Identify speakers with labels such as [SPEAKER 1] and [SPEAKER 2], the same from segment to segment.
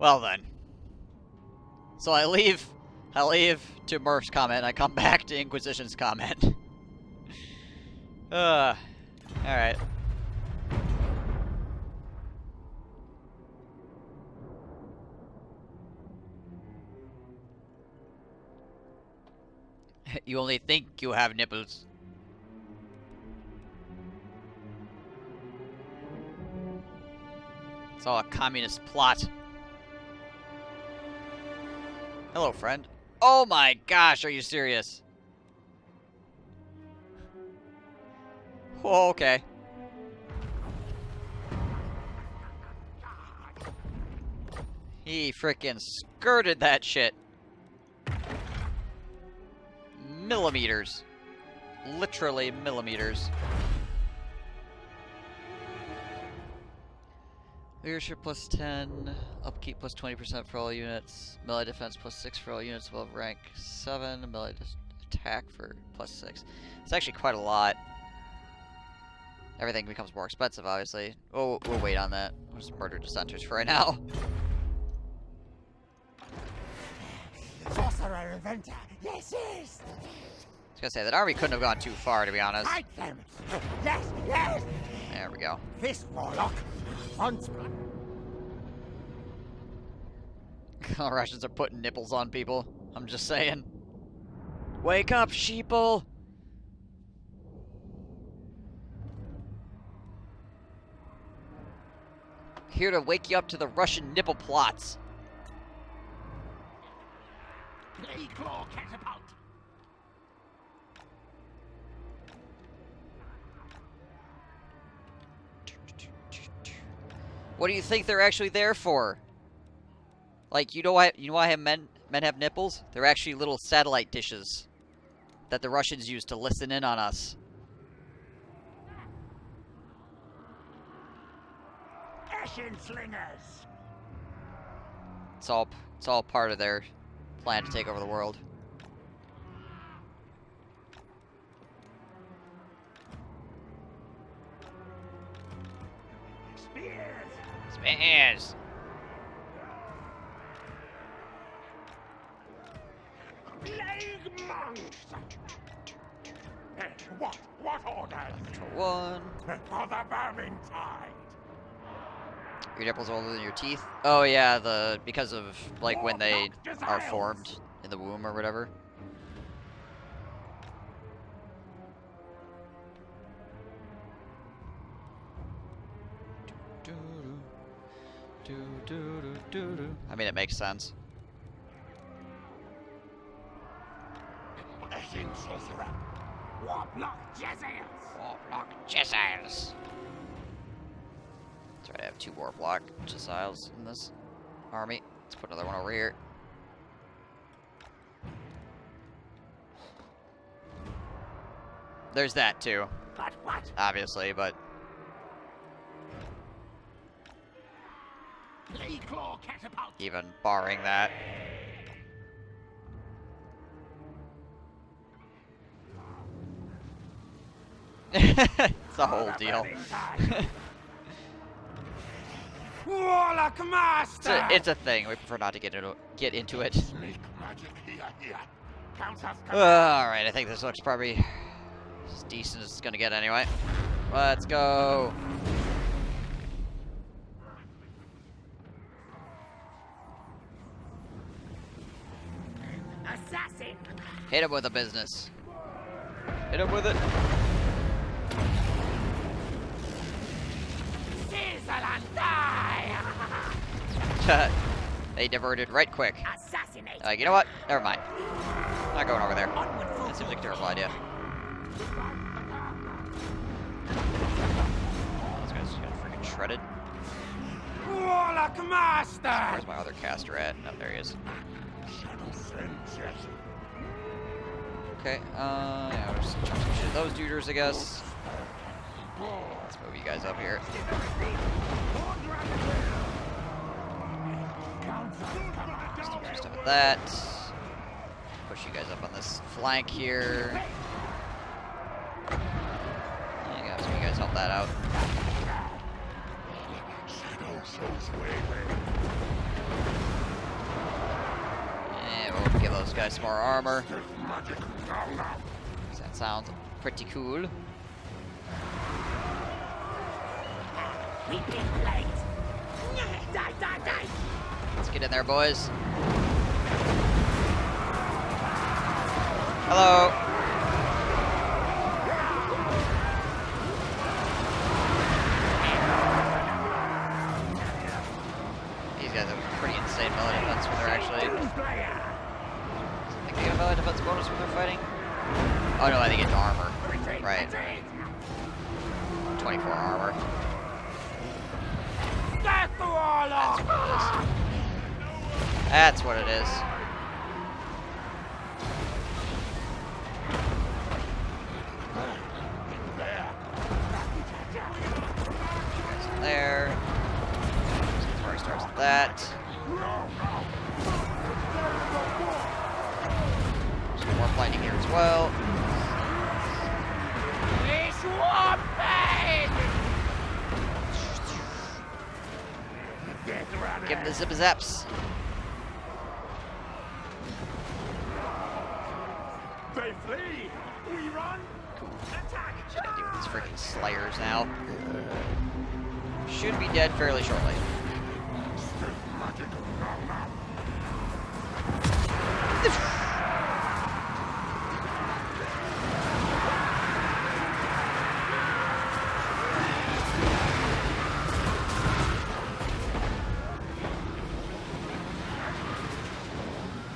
[SPEAKER 1] Well then. So I leave to Murph's comment, I come back to Inquisition's comment. Alright. You only think you have nipples. It's all a communist plot. Hello, friend. Oh my gosh, are you serious? Oh, okay. He frickin' skirted that shit. Millimeters. Literally millimeters. Leadership plus 10, upkeep plus 20% for all units, melee defense plus 6 for all units above rank 7, melee attack for plus 6. It's actually quite a lot. Everything becomes more expensive, obviously. Oh, we'll wait on that. We'll just murder dissenters for right now.
[SPEAKER 2] Sorcerer inventor, yes, yes.
[SPEAKER 1] I was gonna say, that army couldn't have gone too far, to be honest.
[SPEAKER 2] Fight them. Yes, yes.
[SPEAKER 1] There we go.
[SPEAKER 2] This warlock wants blood.
[SPEAKER 1] Russians are putting nipples on people. I'm just saying. Wake up, sheeple! Here to wake you up to the Russian nipple plots.
[SPEAKER 2] Claw catapult.
[SPEAKER 1] What do you think they're actually there for? Like, you know why men have nipples? They're actually little satellite dishes that the Russians use to listen in on us.
[SPEAKER 2] Eshin slingers.
[SPEAKER 1] It's all part of their plan to take over the world.
[SPEAKER 2] Spears.
[SPEAKER 1] Spears.
[SPEAKER 2] Plague monks. What orders?
[SPEAKER 1] Control 1.
[SPEAKER 2] For the Vermintide.
[SPEAKER 1] Your nipples older than your teeth? Oh yeah, because of like when they are formed in the womb or whatever. I mean, it makes sense.
[SPEAKER 2] Eshin sorcerer. Warlock Jezzails.
[SPEAKER 1] Warlock Jezzails. That's right, I have 2 Warlock Jezzails in this army. Let's put another one over here. There's that too.
[SPEAKER 2] But what?
[SPEAKER 1] Obviously, but
[SPEAKER 2] Claw catapult.
[SPEAKER 1] even barring that. It's a whole deal.
[SPEAKER 2] Warlock master.
[SPEAKER 1] It's a thing. We prefer not to get into it.
[SPEAKER 2] Make magic here. Count us.
[SPEAKER 1] Alright, I think this looks probably as decent as it's gonna get anyway. Let's go.
[SPEAKER 2] Assassin.
[SPEAKER 1] Hit him with a business. Hit him with it.
[SPEAKER 2] Sizzle and die.
[SPEAKER 1] They diverted right quick.
[SPEAKER 2] Assassinate.
[SPEAKER 1] Like, you know what? Never mind. Not going over there. That seems like a terrible idea. This guy's just got freaking shredded.
[SPEAKER 2] Warlock master.
[SPEAKER 1] Where's my other caster at? No, there he is. Okay, yeah, we'll just chunk some shit at those duders, I guess. Let's move you guys up here. Just do some stuff with that. Push you guys up on this flank here. There you go, so you guys help that out. And we'll give those guys some more armor. That sounds pretty cool.
[SPEAKER 2] We've been late. Die, die, die.
[SPEAKER 1] Let's get in there, boys. Hello. These guys have pretty insane melee defense when they're actually... I think they get a melee defense bonus when they're fighting? Oh no, I think it's armor. Right. 24 armor. That's what it is. There. Before starts with that. Some more lightning here as well. Give him the zip-zaps.
[SPEAKER 2] They flee. We run.
[SPEAKER 1] Cool. Should I deal with these freaking slayers now? Should be dead fairly shortly.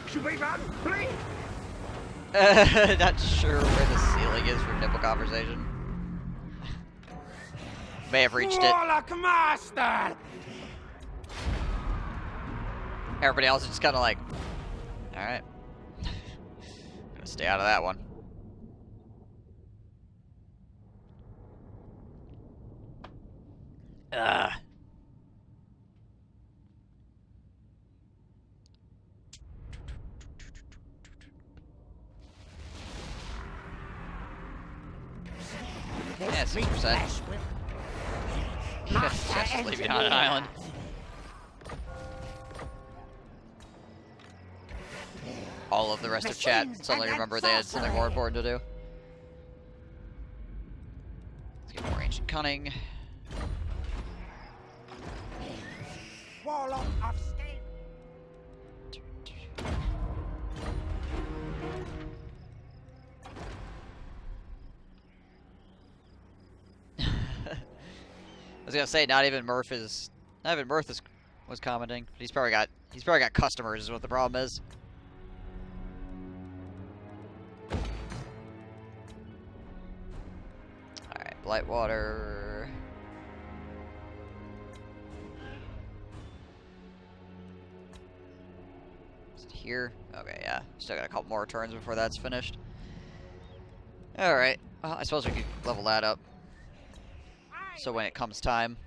[SPEAKER 2] Should we run? Flee.
[SPEAKER 1] Not sure where the ceiling is for nipple conversation. May have reached it.
[SPEAKER 2] Warlock master.
[SPEAKER 1] Everybody else is just kind of like, alright. Gonna stay out of that one. Ugh. Yeah, 6%. Just leave you on an island. All of the rest of chat suddenly remember they had something more important to do. Let's get more ancient cunning.
[SPEAKER 2] Warlock of state.
[SPEAKER 1] I was gonna say not even Murph was commenting. But he's probably got customers is what the problem is. Alright, Blightwater. Is it here? Okay, yeah. Still got a couple more turns before that's finished. Alright. Well, I suppose we could level that up. So when it comes time.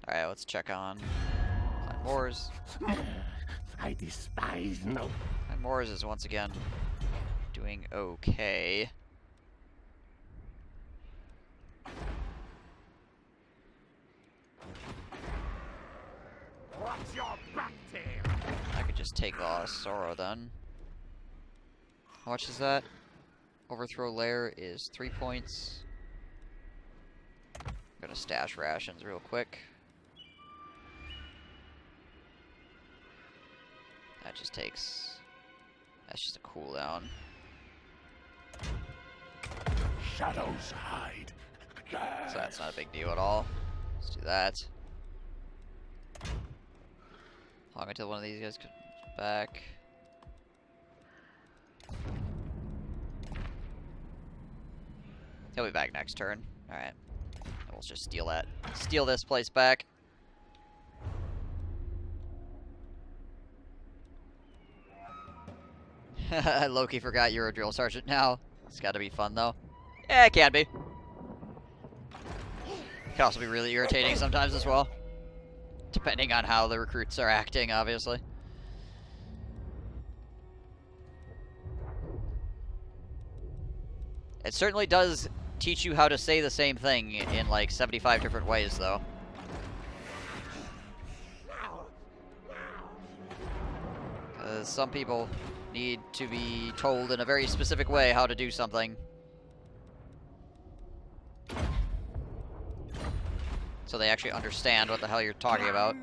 [SPEAKER 1] Alright, let's check on Clan Moors.
[SPEAKER 2] I despise no.
[SPEAKER 1] Clan Moors is once again doing okay.
[SPEAKER 2] What's your back tail?
[SPEAKER 1] I could just take the Sorrow then. How much is that? Overthrow layer is 3 points. I'm gonna stash rations real quick. That just takes... That's just a cooldown.
[SPEAKER 2] Shadows hide.
[SPEAKER 1] So that's not a big deal at all. Let's do that. Long until one of these guys comes back. He'll be back next turn. Alright. We'll just steal that. Steal this place back. Loki forgot you're a drill sergeant now. It's gotta be fun though. Yeah, it can be. It can also be really irritating sometimes as well. Depending on how the recruits are acting, obviously. It certainly does teach you how to say the same thing in like 75 different ways, though. because some people need to be told in a very specific way how to do something. So they actually understand what the hell you're talking about.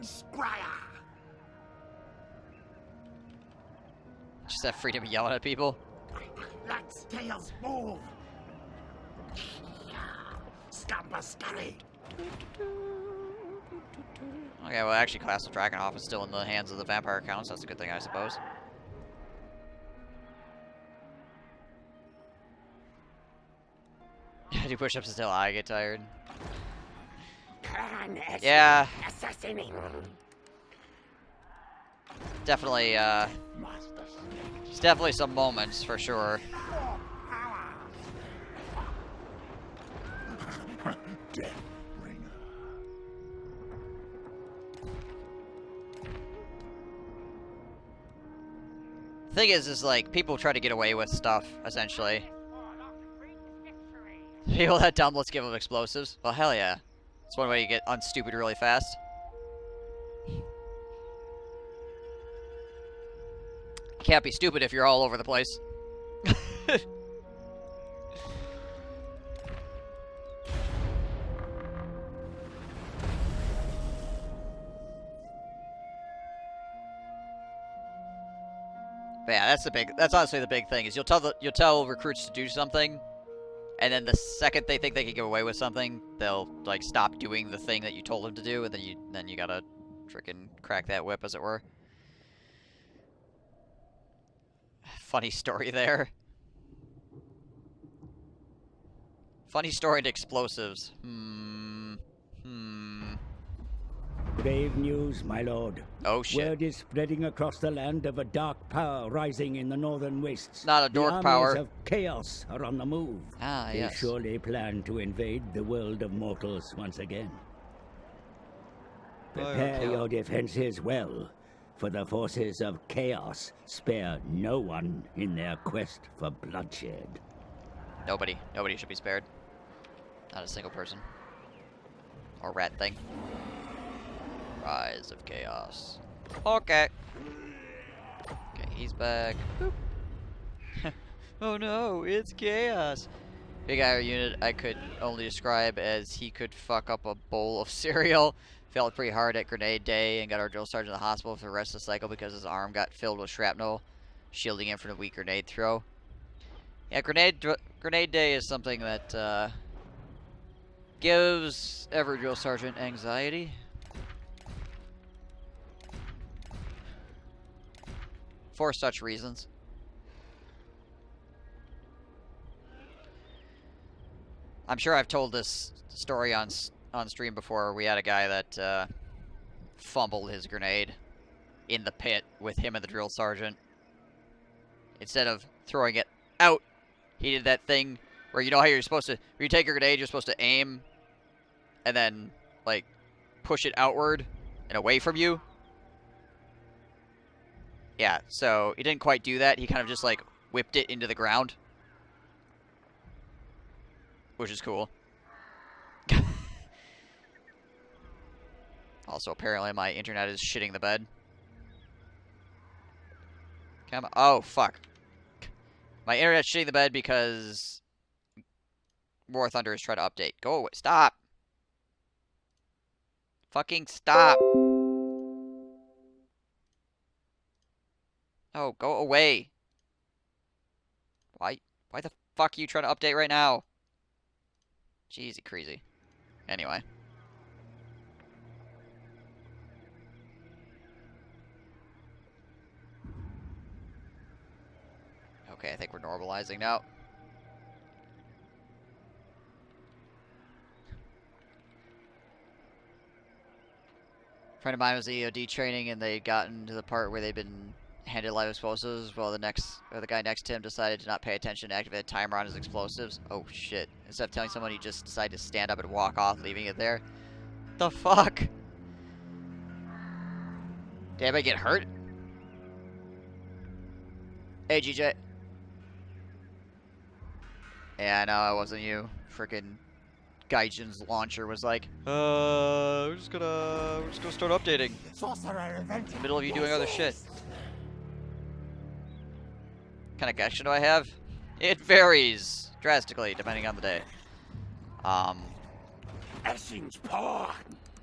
[SPEAKER 1] Just have freedom of yelling at people.
[SPEAKER 2] Let's tails move. Scamper scurry.
[SPEAKER 1] Okay, well, actually, Class of Drakenhof is still in the hands of the vampire counts. That's a good thing, I suppose. I do push-ups until I get tired. Yeah. Definitely, there's definitely some moments, for sure. The thing is like, people try to get away with stuff, essentially. People that dumb, let's give them explosives. Well, hell yeah. It's one way you get unstupid really fast. You can't be stupid if you're all over the place. But yeah, that's honestly the big thing, is you'll tell recruits to do something, and then the second they think they can get away with something, they'll like stop doing the thing that you told them to do, and then you gotta frickin' crack that whip, as it were. Funny story there. Funny story and explosives.
[SPEAKER 3] Grave news, my lord.
[SPEAKER 1] Oh shit.
[SPEAKER 3] Word is spreading across the land of a dark power rising in the northern wastes.
[SPEAKER 1] Not a dork
[SPEAKER 3] the
[SPEAKER 1] power.
[SPEAKER 3] armies of chaos are on the move.
[SPEAKER 1] Ah,
[SPEAKER 3] they
[SPEAKER 1] yes.
[SPEAKER 3] surely plan to invade the world of mortals once again. Prepare your defenses well, for the forces of chaos spare no one in their quest for bloodshed.
[SPEAKER 1] Nobody should be spared. Not a single person. Or rat thing. Rise of Chaos. Okay. Okay, he's back. Boop. Oh no, it's chaos. Big Ire unit I could only describe as he could fuck up a bowl of cereal. Failed pretty hard at Grenade Day and got our drill sergeant in the hospital for the rest of the cycle because his arm got filled with shrapnel, shielding him from a weak grenade throw. Yeah, Grenade Day is something that gives every drill sergeant anxiety. For such reasons. I'm sure I've told this story on stream before. We had a guy that fumbled his grenade in the pit with him and the drill sergeant. Instead of throwing it out, he did that thing where, you know how you're supposed to, when you take your grenade, you're supposed to aim and then, like, push it outward and away from you. Yeah, so he didn't quite do that. He kind of just, like, whipped it into the ground. Which is cool. Also, apparently my internet is shitting the bed. Come on. Oh, fuck. My internet's shitting the bed because War Thunder is trying to update. Go away. Stop. Fucking stop. Oh, go away. Why the fuck are you trying to update right now? Jeezy crazy. Anyway. Okay, I think we're normalizing now. A friend of mine was in EOD training, and they gotten to the part where they've been handed live explosives, while the guy next to him decided to not pay attention and activate a timer on his explosives. Oh shit. Instead of telling someone, he just decided to stand up and walk off, leaving it there. The fuck? Did anybody get hurt? Hey, GJ. Yeah, no, it wasn't you. Frickin' Gaijin's launcher was like, we're just gonna start updating.
[SPEAKER 2] Sorcerer event.
[SPEAKER 1] In the middle of you doing other shit. kind of connection do I have? It varies drastically depending on the day.
[SPEAKER 2] Eshin's paw.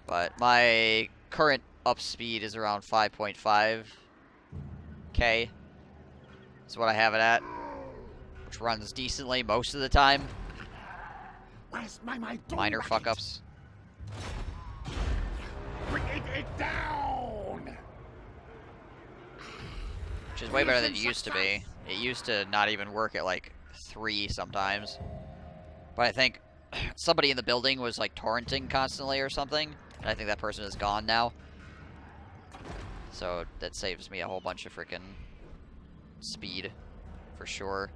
[SPEAKER 1] But my current up speed is around 5.5K. Is what I have it at, which runs decently most of the time.
[SPEAKER 2] Where's my
[SPEAKER 1] Minor fuck ups.
[SPEAKER 2] Bring it down.
[SPEAKER 1] Which is way better than it used to be. It used to not even work at like 3 sometimes. But I think somebody in the building was like torrenting constantly or something. And I think that person is gone now. So that saves me a whole bunch of freaking speed. For sure.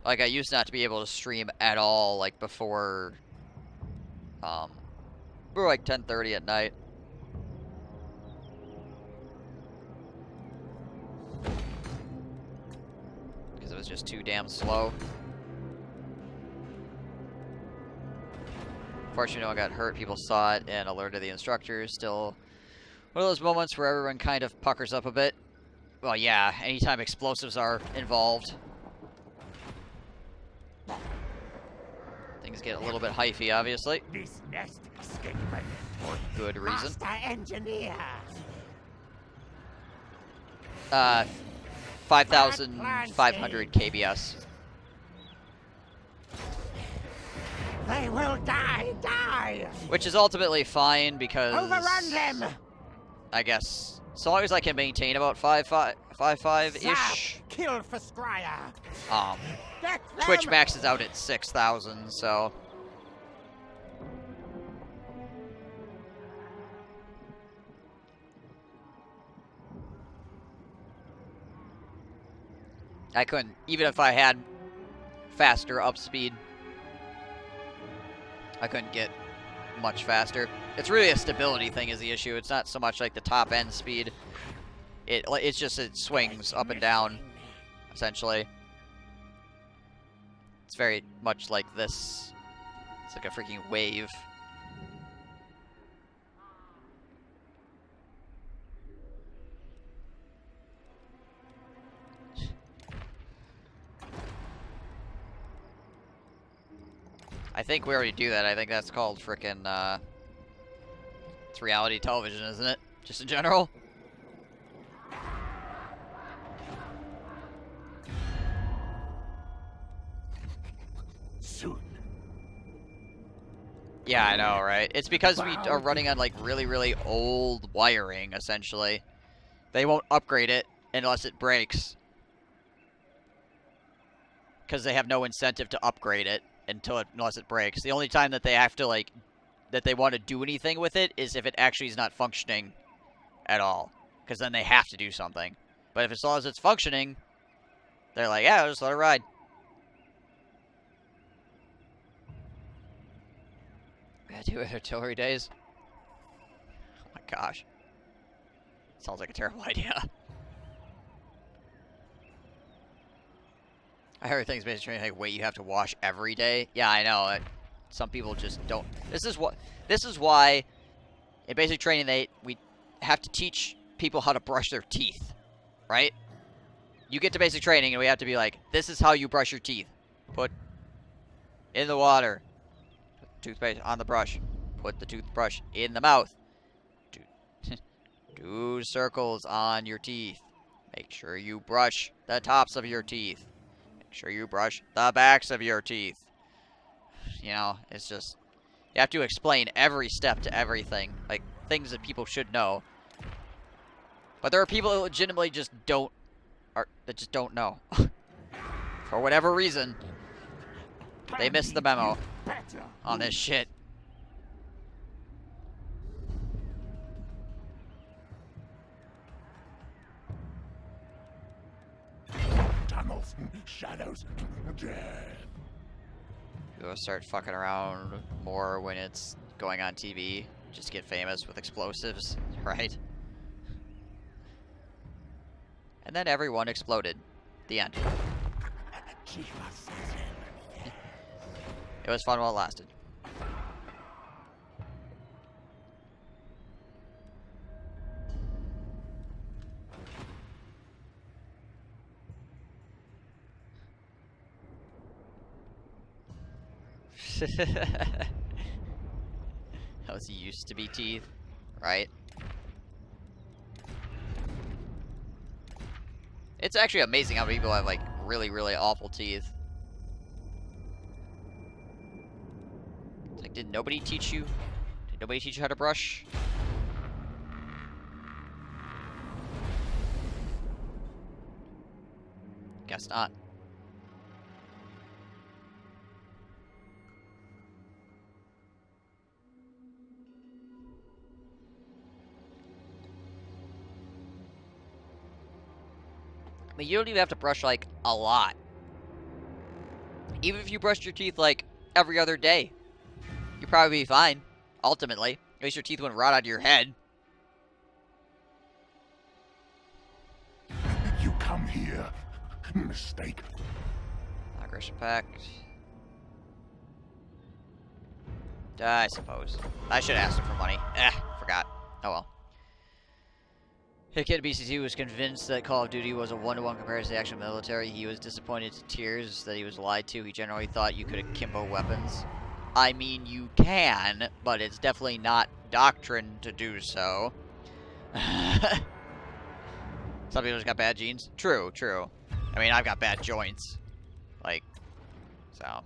[SPEAKER 1] Like, I used not to be able to stream at all, like, before, like 10:30 at night. Because it was just too damn slow. Fortunately, no one got hurt. People saw it and alerted the instructors. Still one of those moments where everyone kind of puckers up a bit. Well, yeah, anytime explosives are involved. Things get a little bit hyphy, obviously.
[SPEAKER 2] This nest escaped
[SPEAKER 1] For good reason.
[SPEAKER 2] Master engineer.
[SPEAKER 1] 5,500 KBS.
[SPEAKER 2] They will die.
[SPEAKER 1] Which is ultimately fine because...
[SPEAKER 2] Overrun them.
[SPEAKER 1] I guess. So long as I can maintain about 5.5-ish.
[SPEAKER 2] Kill for Scryer. Get
[SPEAKER 1] Twitch
[SPEAKER 2] them.
[SPEAKER 1] maxes out at 6,000, so... I couldn't, even if I had faster up speed, I couldn't get much faster. It's really a stability thing is the issue. It's not so much like the top end speed. It's just it swings up and down, essentially. It's very much like this. It's like a freaking wave. I think we already do that. I think that's called frickin', it's reality television, isn't it? Just in general?
[SPEAKER 2] Soon.
[SPEAKER 1] Yeah, I know, right? It's because we are running on, like, really, really old wiring, essentially. They won't upgrade it unless it breaks. Because they have no incentive to upgrade it unless it breaks. The only time that they have to, like, that they want to do anything with it is if it actually is not functioning at all. Because then they have to do something. But if as long as it's functioning, they're like, yeah, just let it ride. Yeah, do artillery days. Oh my gosh. Sounds like a terrible idea. I heard things basically like, wait, you have to wash every day? Yeah, I know. Some people just don't. This is why in basic training we have to teach people how to brush their teeth, right? You get to basic training and we have to be like, this is how you brush your teeth. Put in the water. Toothpaste on the brush. Put the toothbrush in the mouth. Do circles on your teeth. Make sure you brush the tops of your teeth. Make sure you brush the backs of your teeth. You know, it's just, you have to explain every step to everything. Like, things that people should know. But there are people that legitimately just don't know. For whatever reason, they missed the memo on this shit.
[SPEAKER 2] Tunnels, shadows, death.
[SPEAKER 1] You'll start fucking around more when it's going on TV. Just get famous with explosives, right? And then everyone exploded. The end. It was fun while it lasted. Those used to be teeth, right? It's actually amazing how many people have, like, really, really awful teeth. It's like, did nobody teach you? Did nobody teach you how to brush? Guess not. I mean, you don't even have to brush, like, a lot. Even if you brushed your teeth, like, every other day, you'd probably be fine, ultimately. At least your teeth wouldn't rot out of your head.
[SPEAKER 2] You come here. Mistake.
[SPEAKER 1] Aggression pact. I suppose. I should have asked him for money. Forgot. Oh well. Kid BCC was convinced that Call of Duty was a one-to-one comparison to the actual military. He was disappointed to tears that he was lied to. He generally thought you could akimbo weapons. I mean, you can, but it's definitely not doctrine to do so. Some people just got bad genes. True, true. I mean, I've got bad joints. Like, so.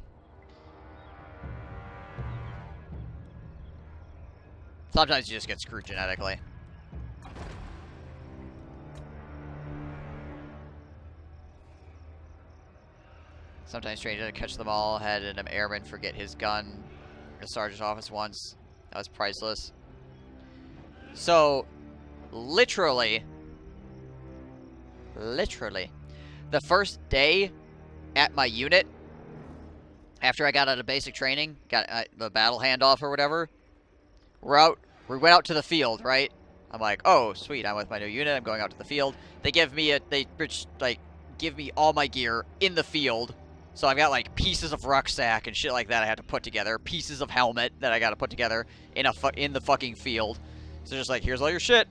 [SPEAKER 1] Sometimes you just get screwed genetically. Sometimes trained to catch them all. Had an airman forget his gun in the sergeant's office once. That was priceless. So, literally, the first day at my unit, after I got out of basic training, got the battle handoff or whatever, we went out to the field, right? I'm like, oh, sweet, I'm with my new unit, I'm going out to the field. They give me give me all my gear in the field. So I've got, like, pieces of rucksack and shit like that I had to put together. Pieces of helmet that I got to put together in the fucking field. So just like, here's all your shit.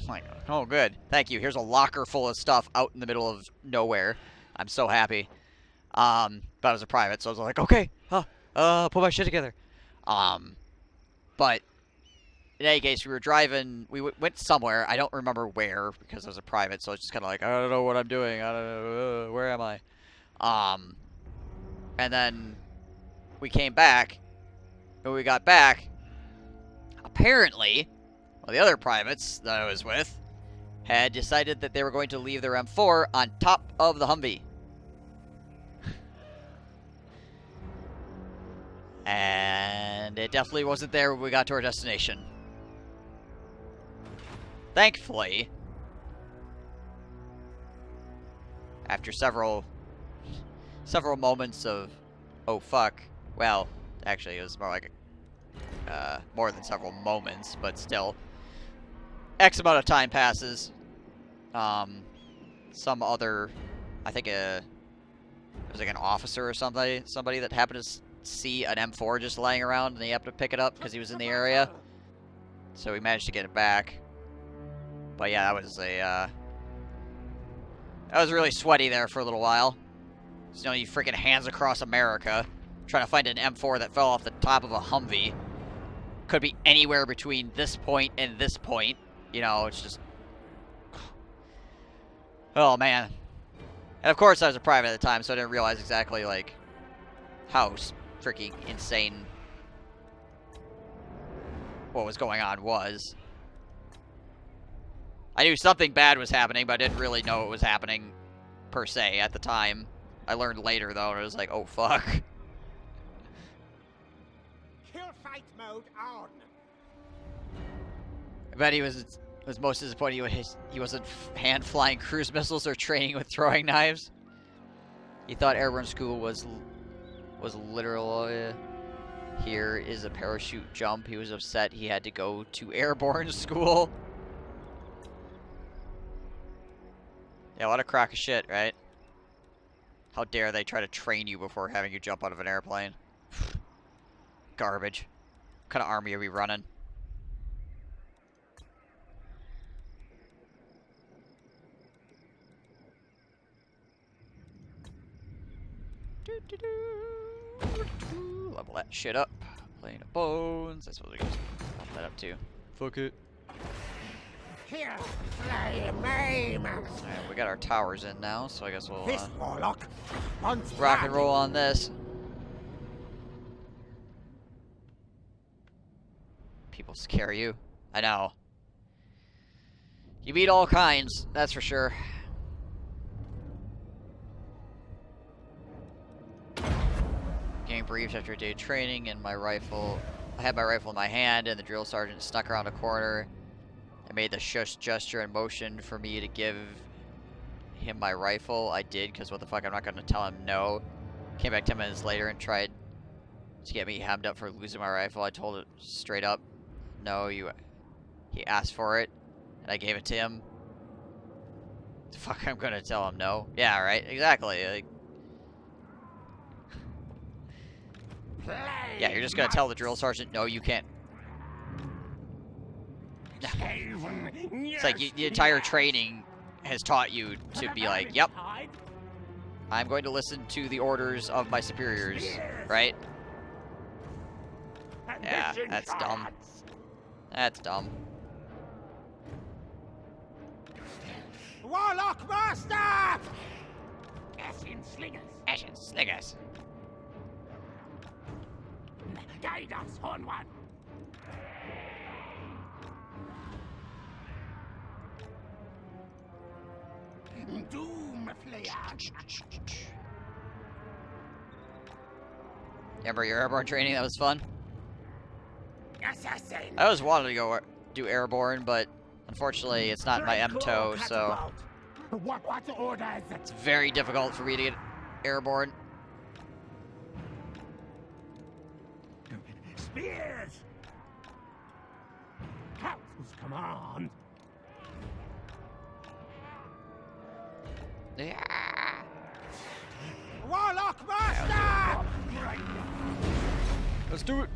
[SPEAKER 1] I'm like, oh, good. Thank you. Here's a locker full of stuff out in the middle of nowhere. I'm so happy. But I was a private, so I was like, okay. Put my shit together. But in any case, we were driving. We went somewhere. I don't remember where because I was a private, so it's just kind of like, I don't know what I'm doing. I don't know. Where am I? And then we came back, and when we got back, apparently, well, the other privates that I was with had decided that they were going to leave their M4 on top of the Humvee. And it definitely wasn't there when we got to our destination. Thankfully, after several moments of, oh fuck, well, actually it was more like more than several moments, but still, X amount of time passes. Some other, I think it was like an officer or somebody that happened to see an M4 just laying around, and he happened to pick it up because he was in the area. So we managed to get it back. But yeah, that was really sweaty there for a little while. You know, you freaking hands across America, trying to find an M4 that fell off the top of a Humvee. Could be anywhere between this point and this point. You know, it's just... Oh, man. And of course I was a private at the time, so I didn't realize exactly, like, how freaking insane what was going on was. I knew something bad was happening, but I didn't really know it was happening per se at the time. I learned later, though, and it was like, oh, fuck.
[SPEAKER 2] Kill fight mode on.
[SPEAKER 1] I bet he was most disappointed he wasn't hand-flying cruise missiles or training with throwing knives. He thought airborne school was literal. Here is a parachute jump. He was upset he had to go to airborne school. Yeah, what a crock of shit, right? How dare they try to train you before having you jump out of an airplane? Garbage. What kind of army are we running? Level that shit up. Plane of bones. I suppose we can just level that up too. Fuck it.
[SPEAKER 2] Here, slay me,
[SPEAKER 1] Alright, we got our towers in now, so I guess we'll
[SPEAKER 2] This warlock wants
[SPEAKER 1] rock and roll on this. People scare you. I know. You meet all kinds, that's for sure. Getting briefed after a day of training, and my rifle. I had my rifle in my hand, and the drill sergeant snuck around a corner. I made the shush gesture and motion for me to give him my rifle. I did, because what the fuck, I'm not going to tell him no. Came back 10 minutes later and tried to get me hammed up for losing my rifle. I told it straight up, no, he asked for it, and I gave it to him. The fuck, I'm going to tell him no? Yeah, right, exactly. Like, yeah, you're just going to tell the drill sergeant, no, you can't. It's like the entire training has taught you to be like, yep, I'm going to listen to the orders of my superiors, right? Yeah, that's dumb. That's dumb.
[SPEAKER 2] Warlock Master! Eshin Slingers.
[SPEAKER 1] Eshin Slingers.
[SPEAKER 2] Guide us, Horn One. Doom Flayer.
[SPEAKER 1] Remember your airborne training? That was fun.
[SPEAKER 2] Assassin.
[SPEAKER 1] I always wanted to go do airborne, but unfortunately it's not my MTO, so
[SPEAKER 2] What orders?
[SPEAKER 1] it's very difficult for me to get airborne.
[SPEAKER 2] Spears. Council's command.
[SPEAKER 1] Yeah.
[SPEAKER 2] Warlock Master!
[SPEAKER 1] Let's do it.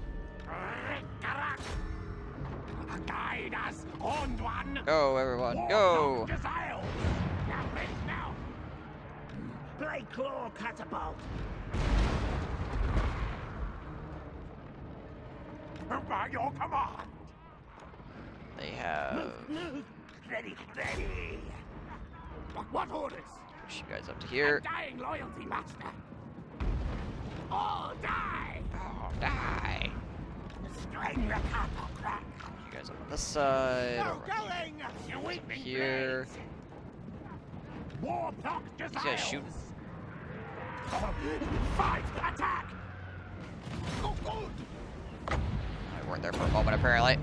[SPEAKER 2] Guide us, Horned One.
[SPEAKER 1] Go, everyone, go.
[SPEAKER 2] Now, ready now. Play claw catapult. By your command.
[SPEAKER 1] They have
[SPEAKER 2] Ready. What orders?
[SPEAKER 1] push you guys up to here.
[SPEAKER 2] Undying loyalty, Master. All die.
[SPEAKER 1] Oh, die.
[SPEAKER 2] String the cattle crack.
[SPEAKER 1] You guys up on this side.
[SPEAKER 2] No
[SPEAKER 1] Over
[SPEAKER 2] going. You weeping
[SPEAKER 1] here.
[SPEAKER 2] blades. War block
[SPEAKER 1] These guys shooting.
[SPEAKER 2] Fight, attack. Go good.
[SPEAKER 1] I weren't there for a moment, apparently.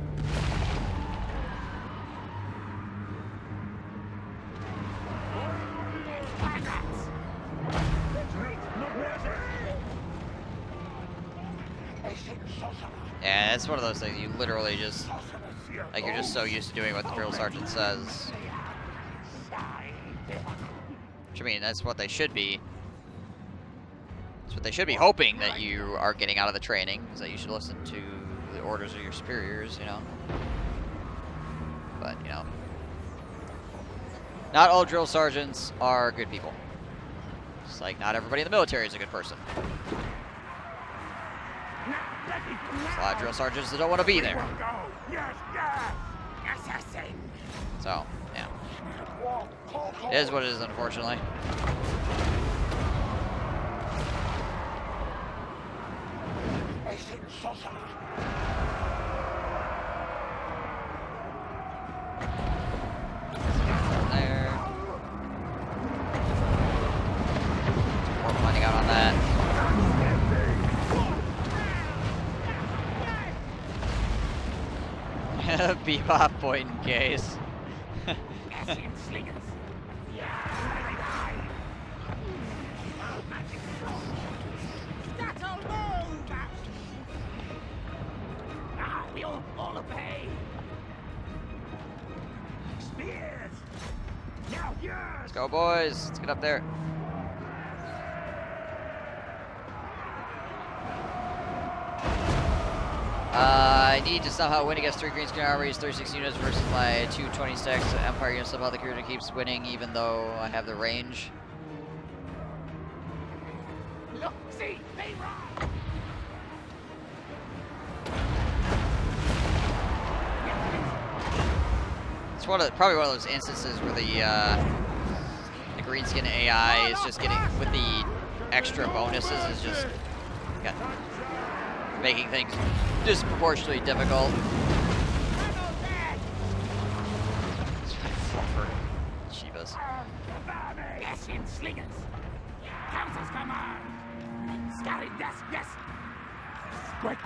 [SPEAKER 1] Yeah, it's one of those things you literally just, like, you're just so used to doing what the drill sergeant says. Which, I mean, that's what they should be. That's what they should be hoping that you are getting out of the training, is that you should listen to the orders of your superiors, you know? But, you know, not all drill sergeants are good people. Just like not everybody in the military is a good person. There's a lot of drill sergeants that don't want to be there. So, yeah. It is what it is, unfortunately. There. We're finding out on that. Bebop point in case.
[SPEAKER 2] We'll all obey. Spears. Now yours.
[SPEAKER 1] Let's go, boys. Let's get up there. I need to somehow win against 3 green screen armories, 36 units versus my 220 stacks Empire units. Somehow the character keeps winning even though I have the range.
[SPEAKER 2] Look, see, they run.
[SPEAKER 1] It's probably one of those instances where the greenskin AI is just getting, with the extra bonuses, is just making things disproportionately difficult. Fluffer. Shivas.
[SPEAKER 2] Eshin slingers. Counters, come on. Scotty, yes. Quick.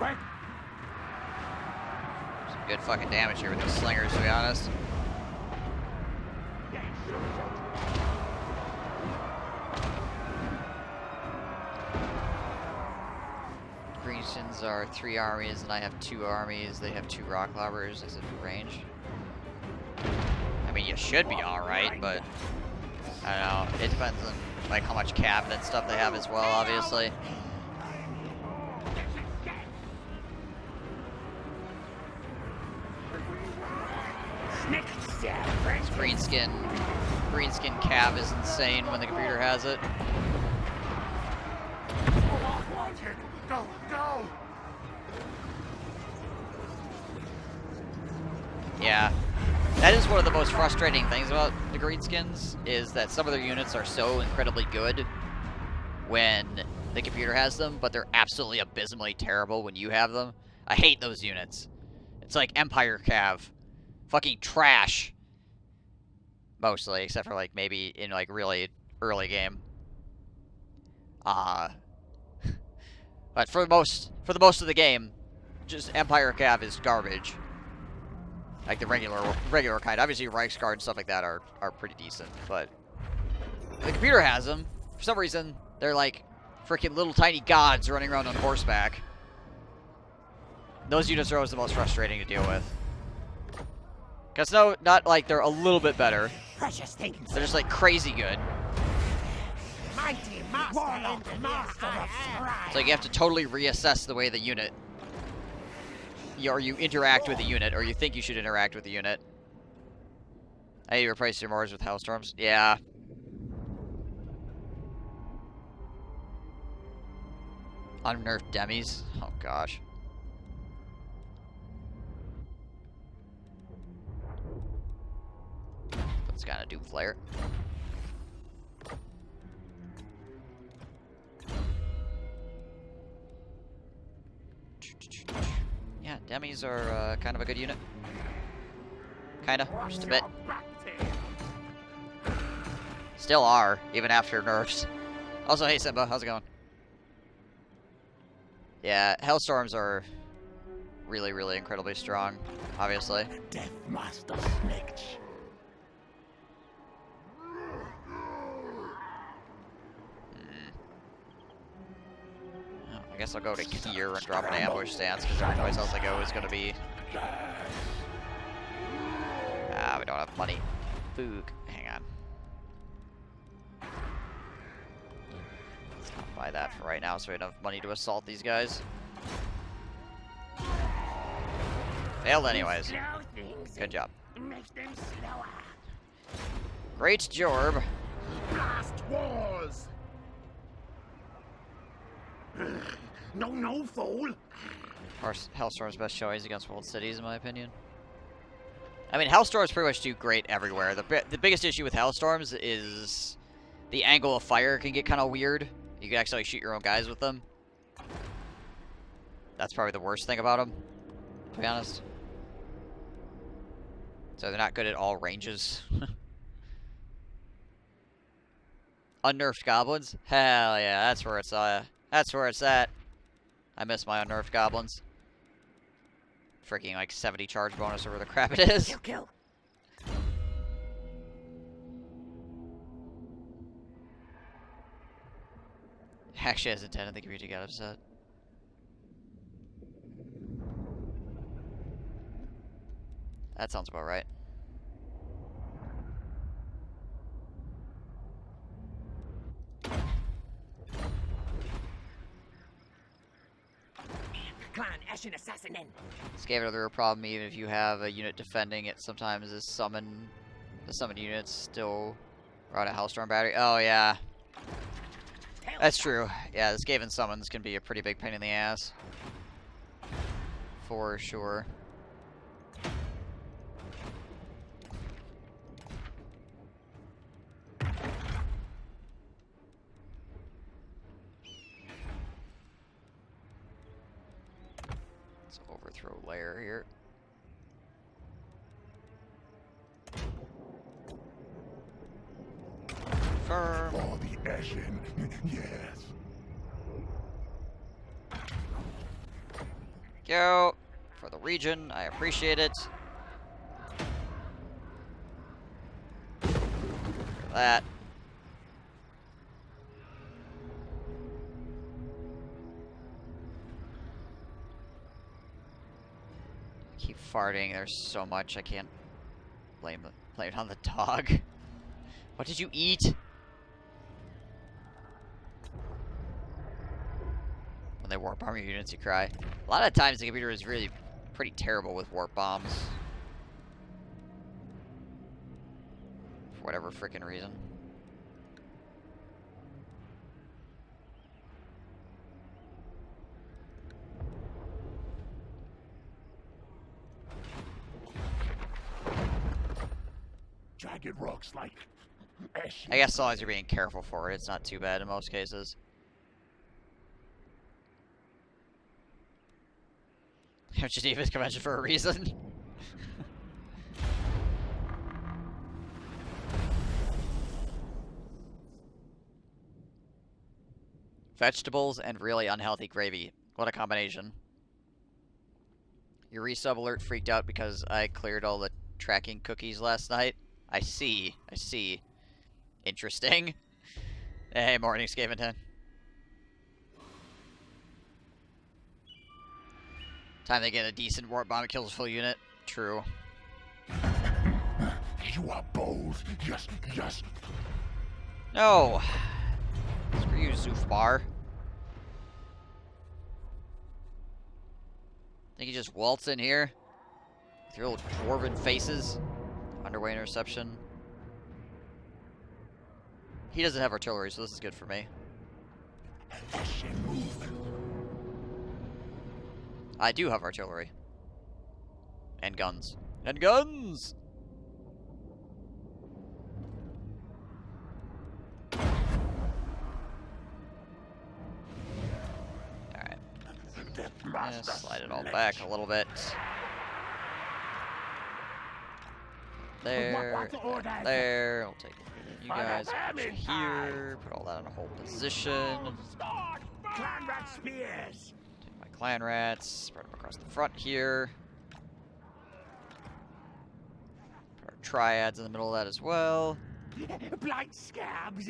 [SPEAKER 1] Some good fucking damage here with those slingers, to be honest. Greenskins are 3 armies, and I have 2 armies. They have 2 rock lobbers. Is it range? I mean, you should be alright, but I don't know. It depends on like how much cabinet stuff they have as well, obviously. Greenskin cav is insane when the computer has it.
[SPEAKER 2] Go.
[SPEAKER 1] Yeah. That is one of the most frustrating things about the greenskins, is that some of their units are so incredibly good when the computer has them, but they're absolutely abysmally terrible when you have them. I hate those units. It's like Empire Cav. Fucking trash. Mostly, except for like maybe in like really early game. But for the most of the game, just Empire Cav is garbage. Like the regular kind. Obviously Reichsguard and stuff like that are pretty decent, but the computer has them. For some reason, they're like freaking little tiny gods running around on horseback. Those units are always the most frustrating to deal with. Because no, not like they're a little bit better.
[SPEAKER 2] Precious things.
[SPEAKER 1] They're just like crazy good.
[SPEAKER 2] Mighty master of strife.
[SPEAKER 1] So you have to totally reassess the way the unit, or you interact with the unit, or you think you should interact with the unit. Hey, you replace your Mars with Hellstorms? Yeah. Unnerved demis? Oh gosh. That's gotta do flare. Yeah, demis are kind of a good unit. Kinda, just a bit. Still are, even after nerfs. Also, hey Simba, how's it going? Yeah, Hellstorms are really, really incredibly strong, obviously.
[SPEAKER 2] Death Master Snitch.
[SPEAKER 1] Oh, I guess I'll go to here and drop an ambush stance, because every place else I go is going to be... Ah, we don't have money. Foog. Hang on. Let's not buy that for right now, so we don't have money to assault these guys. Failed anyways. Good job. Great Jorb.
[SPEAKER 2] Blast wars. No, fool.
[SPEAKER 1] Of course, Hellstorm's best choice against world cities, in my opinion. I mean, Hellstorms pretty much do great everywhere. The biggest issue with Hellstorms is the angle of fire can get kind of weird. You can actually shoot your own guys with them. That's probably the worst thing about them, to be honest. So they're not good at all ranges. Unnerved goblins? Hell yeah, that's where it's at. I miss my unnerved goblins. Freaking like 70 charge bonus over the crap it is.
[SPEAKER 2] Kill.
[SPEAKER 1] Actually, as intended, the community got upset. That sounds about right.
[SPEAKER 2] Clan Eshin assassin in.
[SPEAKER 1] This gave it another problem, even if you have a unit defending it, sometimes the summoned units still run a Hellstorm battery. Oh yeah. That's true. Yeah, this Skaven summons can be a pretty big pain in the ass. For sure. throw layer here. Confirm.
[SPEAKER 2] For the Eshin, yes.
[SPEAKER 1] Go for the region. I appreciate it. That. I keep farting. There's so much I can't blame it on the dog. What did you eat? When they warp bomb your units, you cry. A lot of times the computer is really pretty terrible with warp bombs. For whatever frickin' reason.
[SPEAKER 2] Jagged rocks like Eshin.
[SPEAKER 1] I guess as long as you're being careful for it, it's not too bad in most cases. Geneva's convention for a reason. Vegetables and really unhealthy gravy. What a combination. Your resub alert freaked out because I cleared all the tracking cookies last night. I see. Interesting. Hey, morning, Skaven10. Time they get a decent warp bomb, it kills a full unit. True.
[SPEAKER 2] You are bold. Yes, yes.
[SPEAKER 1] No. Screw you, Zoofbar. Think you just waltz in here? With your little dwarven faces? Underway interception. He doesn't have artillery, so this is good for me.
[SPEAKER 2] Eshin, move.
[SPEAKER 1] I do have artillery. And guns. And guns! Alright. Slide it all back a little bit. There. There. I'll take you guys over here. Put all that in a hold position.
[SPEAKER 2] Clan rat spears.
[SPEAKER 1] Take my clan rats. Spread them across the front here. Put our triads in the middle of that as well.
[SPEAKER 2] Blight scabs.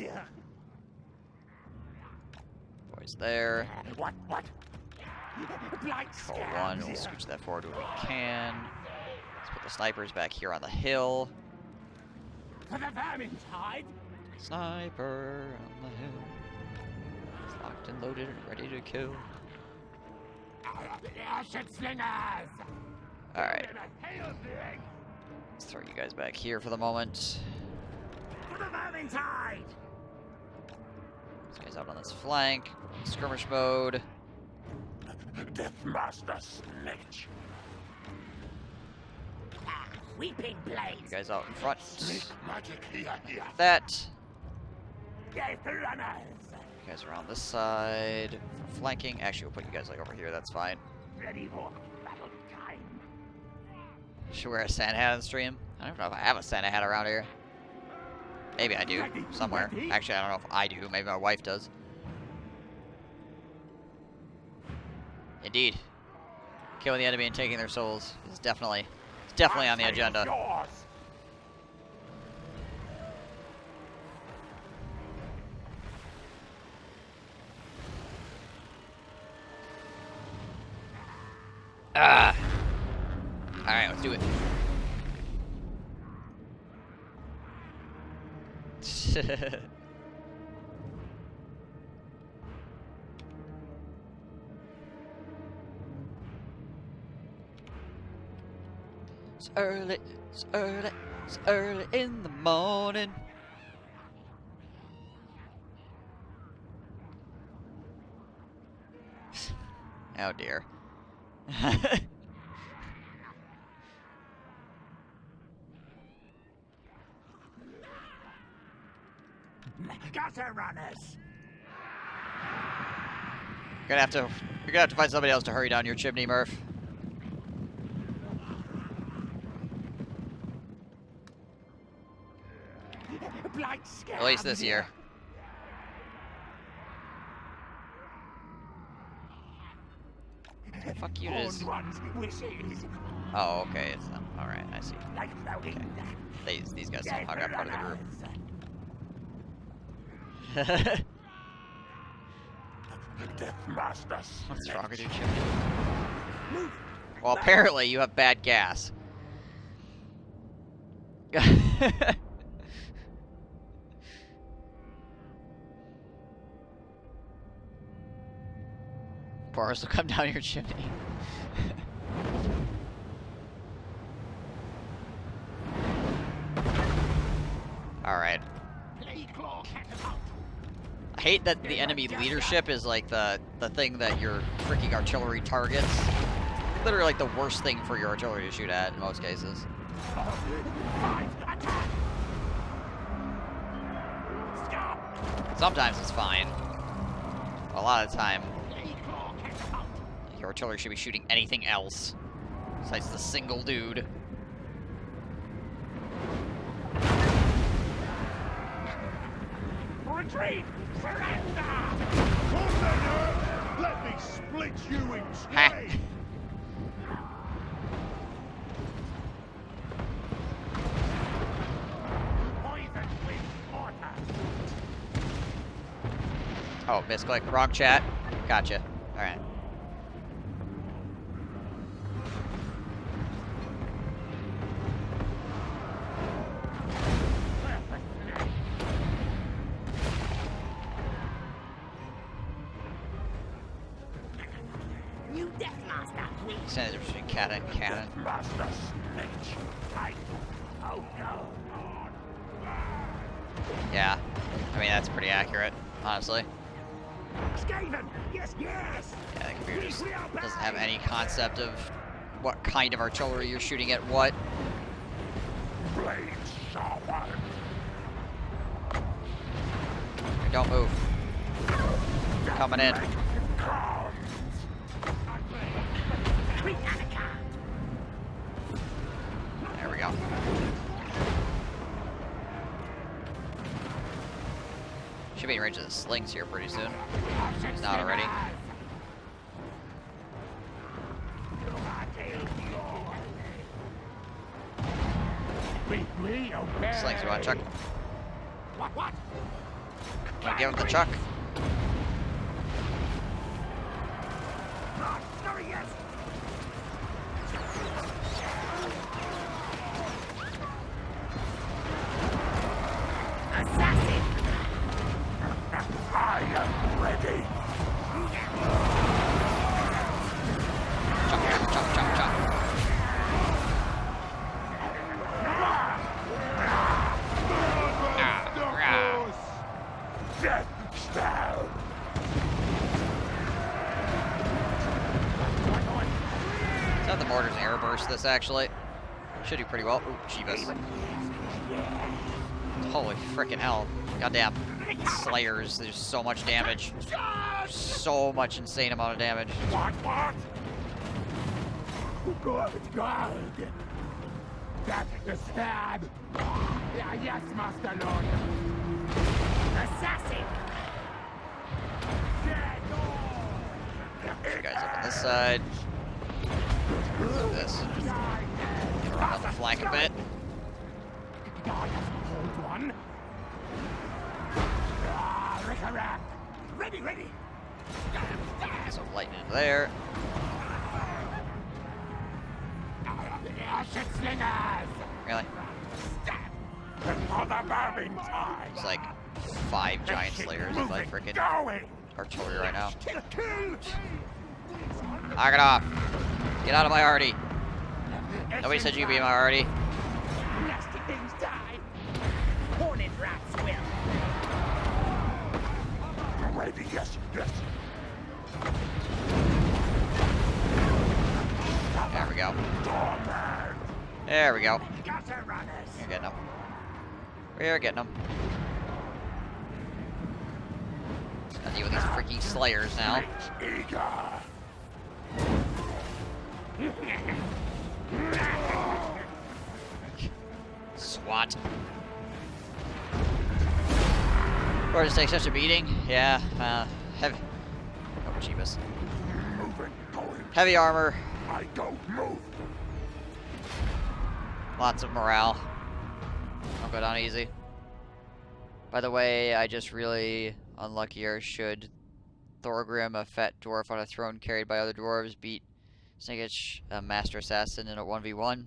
[SPEAKER 1] Boys there.
[SPEAKER 2] What? Blight
[SPEAKER 1] Control
[SPEAKER 2] scabs.
[SPEAKER 1] one. We'll scooch that forward when we can. Let's put the snipers back here on the hill.
[SPEAKER 2] For the vermin tide.
[SPEAKER 1] Sniper on the hill. It's locked and loaded and ready to kill.
[SPEAKER 2] Eshin slingers.
[SPEAKER 1] Alright. Let's throw you guys back here for the moment.
[SPEAKER 2] For the vermin tide.
[SPEAKER 1] These guys out on this flank. Skirmish mode.
[SPEAKER 2] Deathmaster Snitch. Weeping blades.
[SPEAKER 1] You guys out in front.
[SPEAKER 2] Snake magic here.
[SPEAKER 1] That.
[SPEAKER 2] Death runners.
[SPEAKER 1] You guys are on this side for flanking. Actually, we'll put you guys like over here. That's fine.
[SPEAKER 2] Ready for battle time.
[SPEAKER 1] Should wear a Santa hat on the stream? I don't know if I have a Santa hat around here. Maybe I do. Somewhere. Actually, I don't know if I do. Maybe my wife does. Indeed. Killing the enemy and taking their souls is definitely on the agenda. Ah! Alright, let's do it. It's early in the morning. Oh dear.
[SPEAKER 2] Gutter runners.
[SPEAKER 1] You're gonna have to find somebody else to hurry down your chimney, Murph.
[SPEAKER 2] Blight scab
[SPEAKER 1] At least this
[SPEAKER 2] here.
[SPEAKER 1] year. Fuck you, it is.
[SPEAKER 2] Horned ones' wishes.
[SPEAKER 1] Oh, okay, it's them. Alright, I see.
[SPEAKER 2] Like floating.
[SPEAKER 1] These guys somehow got part of the group.
[SPEAKER 2] Death Master.
[SPEAKER 1] What's wrong with you, Chimney? Well, apparently you have bad gas. Bars will come down your chimney. Alright. I hate that the enemy leadership is like the thing that your freaking artillery targets. Literally like the worst thing for your artillery to shoot at in most cases. Sometimes it's fine. A lot of the time, your artillery should be shooting anything else besides the single dude.
[SPEAKER 2] Retreat! Surrender!
[SPEAKER 4] Let me split you in
[SPEAKER 1] Ha.
[SPEAKER 4] twain!
[SPEAKER 2] Poison with mortar.
[SPEAKER 1] Oh, misclick. Wrong chat. Gotcha. Alright.
[SPEAKER 2] New Death Master.
[SPEAKER 1] Sandwich between cannon and cannon.
[SPEAKER 2] Master Snitch. Oh no.
[SPEAKER 1] Yeah. I mean, that's pretty accurate, honestly.
[SPEAKER 2] Skaven! Yes, yes!
[SPEAKER 1] Yeah, the computer just doesn't have any concept of what kind of artillery you're shooting at what.
[SPEAKER 2] Blades sharpened.
[SPEAKER 1] Don't move. Coming in. There we go. Should be in range of the slings here pretty soon. He's not already. Slings, you want Chuck?
[SPEAKER 2] What?
[SPEAKER 1] Want to give him the Chuck?
[SPEAKER 2] Sorry, yes. Assassin! I am ready.
[SPEAKER 1] Chuck, chuck, chuck, chuck, chuck.
[SPEAKER 2] Death stab.
[SPEAKER 1] Is that the mortars and air burst this actually? Should do pretty well. Ooh, Jeebus. Holy frickin' hell. Goddamn Slayers, there's so much damage. So much insane amount of damage.
[SPEAKER 2] What? Good. That the stab. Yes, Master Lord. Assassin.
[SPEAKER 1] You guys up on this side. Like this. Run on the flank a bit.
[SPEAKER 2] Hold one. Rick-a-rack. Ready.
[SPEAKER 1] Get some lightning there.
[SPEAKER 2] Ashen slingers.
[SPEAKER 1] Really?
[SPEAKER 2] For the bombing time.
[SPEAKER 1] It's like 5 giant slayers with like frickin'
[SPEAKER 2] Going.
[SPEAKER 1] artillery right now.
[SPEAKER 2] Kill.
[SPEAKER 1] Knock it off. Get out of my arty. Nobody said you could be in my arty.
[SPEAKER 2] Nasty things die. Hornet rats will. Ready, yes.
[SPEAKER 1] There we go. There we go.
[SPEAKER 2] Gutter runners.
[SPEAKER 1] We're getting them. We're getting them. Gotta deal with these freaking slayers now. SWAT. Or to take such a beating? Yeah, heavy. Oh, Jeebus.
[SPEAKER 2] Moving, going.
[SPEAKER 1] Heavy armor.
[SPEAKER 2] I don't move.
[SPEAKER 1] Lots of morale. Don't go down easy. By the way, I just really unlucky, or should Thorgrim, a fat dwarf on a throne carried by other dwarves, beat Snikich, a master assassin, in a 1v1?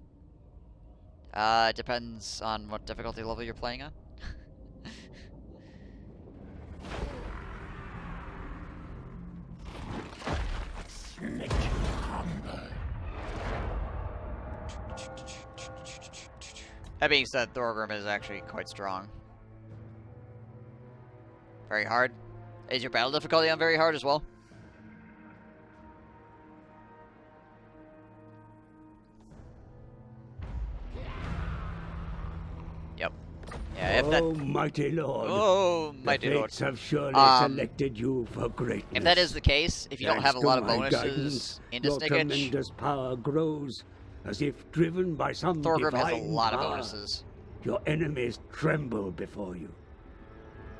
[SPEAKER 1] Depends on what difficulty level you're playing on.
[SPEAKER 2] Snitch hunger.
[SPEAKER 1] That being said, Thorgrim is actually quite strong. Very hard. Is your battle difficulty on very hard as well? Yep. Yeah, if that...
[SPEAKER 3] Oh, mighty lord.
[SPEAKER 1] Oh, mighty
[SPEAKER 3] the
[SPEAKER 1] lord.
[SPEAKER 3] fates have surely selected you for greatness.
[SPEAKER 1] If that is the case, if you don't have a
[SPEAKER 3] Thanks to
[SPEAKER 1] lot of
[SPEAKER 3] my
[SPEAKER 1] bonuses
[SPEAKER 3] guidance,
[SPEAKER 1] into
[SPEAKER 3] your
[SPEAKER 1] Snikich,
[SPEAKER 3] tremendous power grows, as if driven by some
[SPEAKER 1] Thorgrim has a
[SPEAKER 3] divine
[SPEAKER 1] lot of
[SPEAKER 3] power.
[SPEAKER 1] bonuses.
[SPEAKER 3] Your enemies tremble before you.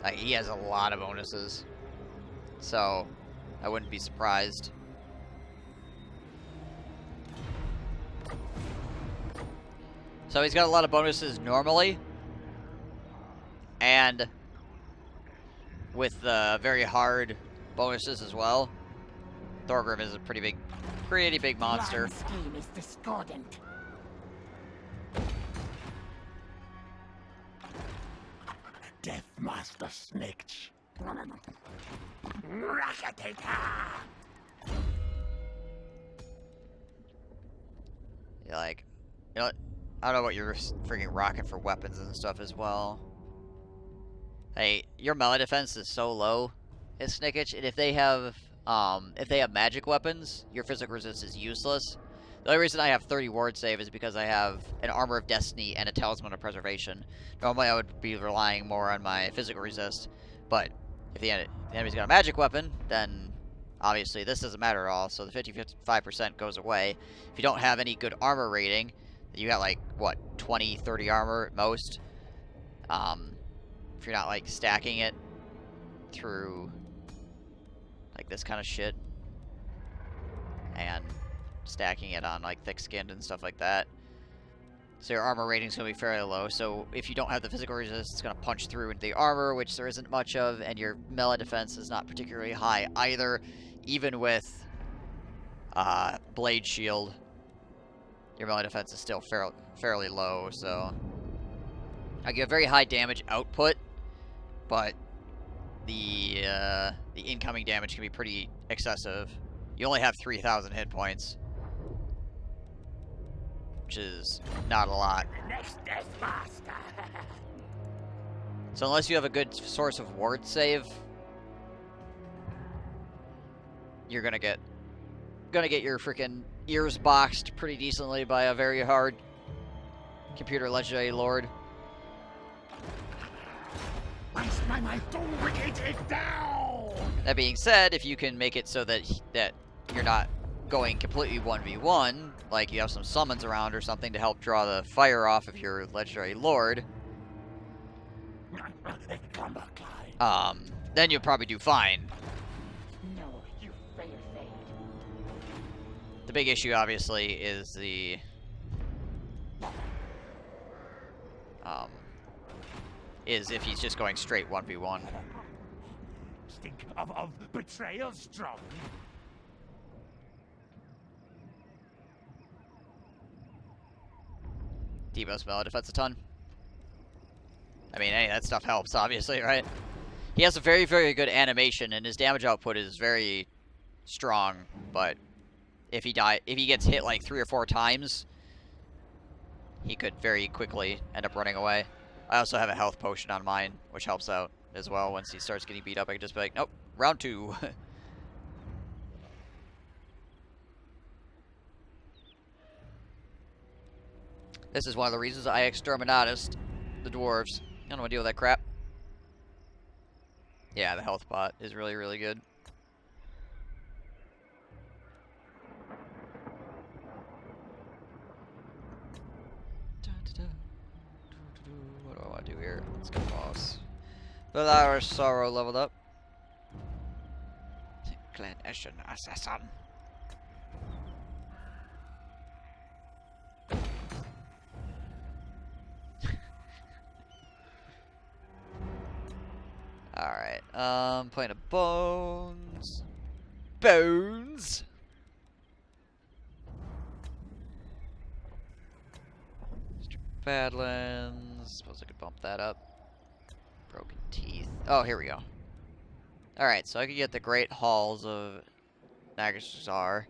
[SPEAKER 1] Like, he has a lot of bonuses. So, I wouldn't be surprised. So he's got a lot of bonuses normally. And with very hard bonuses as well. Thorgrim is a pretty big monster.
[SPEAKER 2] Your scheme is discordant. Death Master Snitch. Rakatata!
[SPEAKER 1] You're like, you know what? I don't know what you're freaking rocking for weapons and stuff as well. Hey, your melee defense is so low as Snikich, and if they have magic weapons, your physical resistance is useless. The only reason I have 30 ward save is because I have an Armor of Destiny and a Talisman of Preservation. Normally I would be relying more on my physical resist, but if the enemy's got a magic weapon, then obviously this doesn't matter at all, so the 55% goes away. If you don't have any good armor rating, you got like, what, 20, 30 armor at most. If you're not like stacking it through like this kind of shit, and stacking it on like thick-skinned and stuff like that. So your armor rating's gonna be fairly low. So if you don't have the physical resistance, it's gonna punch through into the armor, which there isn't much of, and your melee defense is not particularly high either. Even with blade shield, your melee defense is still fairly low. So I get very high damage output, but the incoming damage can be pretty excessive. You only have 3,000 hit points, which is not a lot.
[SPEAKER 2] Next Death Master.
[SPEAKER 1] So unless you have a good source of ward save, you're gonna get your freaking ears boxed pretty decently by a very hard computer legendary lord.
[SPEAKER 2] Waste my mind to wicked it down.
[SPEAKER 1] That being said, if you can make it so that you're not going completely 1v1, like you have some summons around or something to help draw the fire off of your legendary lord, then you'll probably do fine.
[SPEAKER 2] No, you fail.
[SPEAKER 1] The big issue, obviously, is is if he's just going straight 1v1.
[SPEAKER 2] Stink of betrayal strong.
[SPEAKER 1] Debo's melee defense a ton. I mean, any of that stuff helps, obviously, right? He has a very, very good animation, and his damage output is very strong, but if he gets hit like 3 or 4 times, he could very quickly end up running away. I also have a health potion on mine, which helps out as well. Once he starts getting beat up, I can just be like, nope, round 2. This is one of the reasons I exterminatus the dwarves. I don't want to deal with that crap. Yeah, the health pot is really, really good. What do I want to do here? Let's go boss. But our sorrow leveled up. Clan Eshin assassin. Alright, playing a Bones. Bones! Mr. Badlands. Suppose I could bump that up. Broken Teeth. Oh, here we go. Alright, so I could get the Great Halls of Nagasar.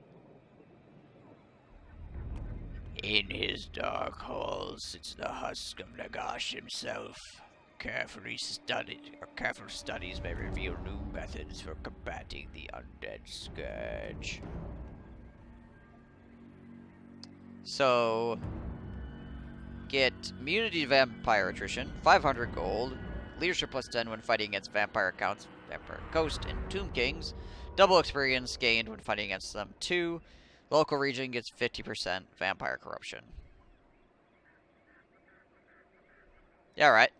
[SPEAKER 1] In his dark halls sits the husk of Nagash himself. Careful studies may reveal new methods for combating the undead scourge. So, get immunity to vampire attrition, 500 gold, leadership plus 10 when fighting against vampire counts, vampire ghost, and tomb kings, double experience gained when fighting against them 2, local region gets 50% vampire corruption. Yeah, right.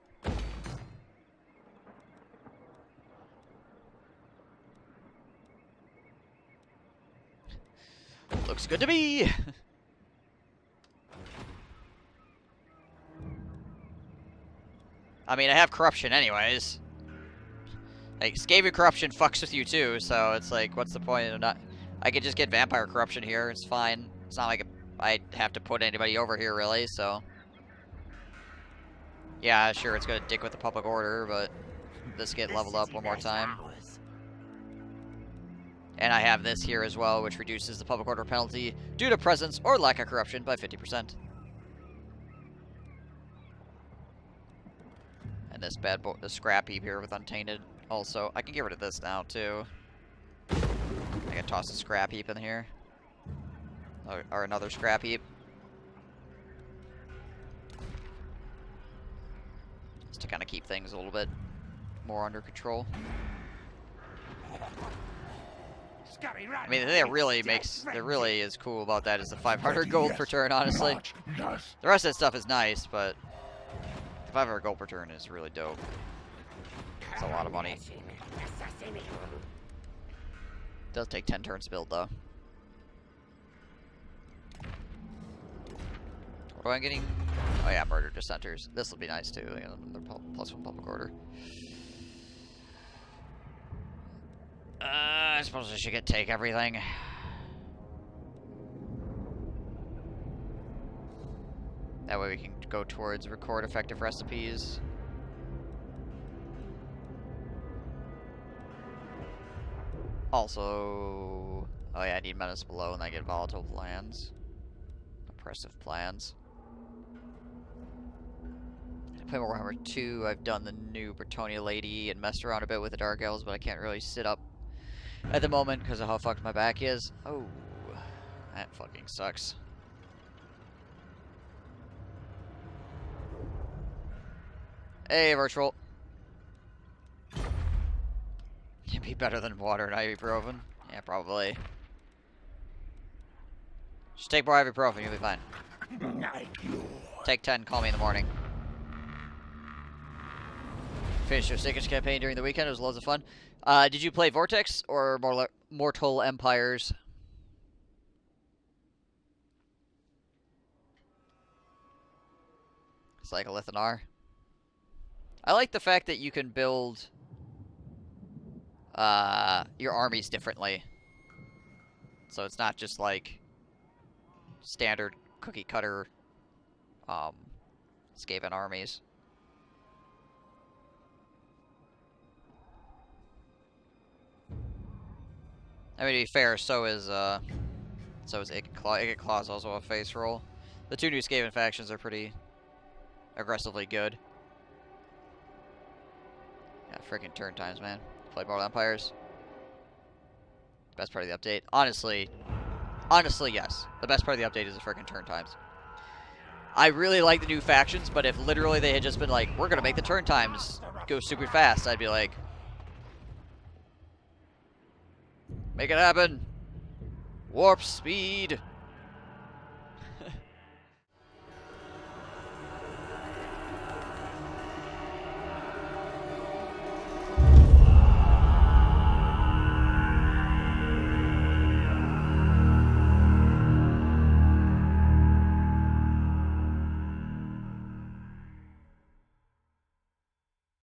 [SPEAKER 1] Looks good to me. I mean, I have corruption anyways. Like, Skaven corruption fucks with you too, so it's like, what's the point of not... I could just get vampire corruption here, it's fine. It's not like I have to put anybody over here, really, so... Yeah, sure, it's gonna dick with the public order, but... Let's get leveled up one more time. And I have this here as well, which reduces the public order penalty due to presence or lack of corruption by 50%. And this bad boy, the scrap heap here with Untainted. Also, I can get rid of this now, too. I can toss a scrap heap in here. Or another scrap heap. Just to kind of keep things a little bit more under control. I mean, the thing that really is cool about that is the 500 gold per turn, honestly. The rest of that stuff is nice, but the 500 gold per turn is really dope. It's a lot of money. It does take 10 turns to build, though. What am I getting? Oh yeah, murder dissenters. This will be nice, too. Another +1 public order. I suppose I should take everything. That way we can go towards record effective recipes. Also, oh yeah, I need menace below and I get volatile plans. Oppressive plans. I play Warhammer 2, I've done the new Bretonia Lady and messed around a bit with the Dark Elves, but I can't really sit up at the moment because of how fucked my back is. Oh, that fucking sucks. Hey, virtual. Can be better than water and ibuprofen. Yeah, probably. Just take more ibuprofen, you'll be fine. Take 10, call me in the morning. Finished your Stickers campaign during the weekend, it was loads of fun. Did you play Vortex or Mortal Empires? It's like a Lithanar. I like the fact that you can build your armies differently. So it's not just like standard cookie cutter Skaven armies. I mean, to be fair, so is Igit Claw. Igit Claw is also a face roll. The two new Skaven factions are pretty aggressively good. Yeah, freaking turn times, man. Play Mortal Empires. Best part of the update. Honestly, yes. The best part of the update is the freaking turn times. I really like the new factions, but if literally they had just been like, we're gonna make the turn times go super fast, I'd be like, make it happen. Warp speed.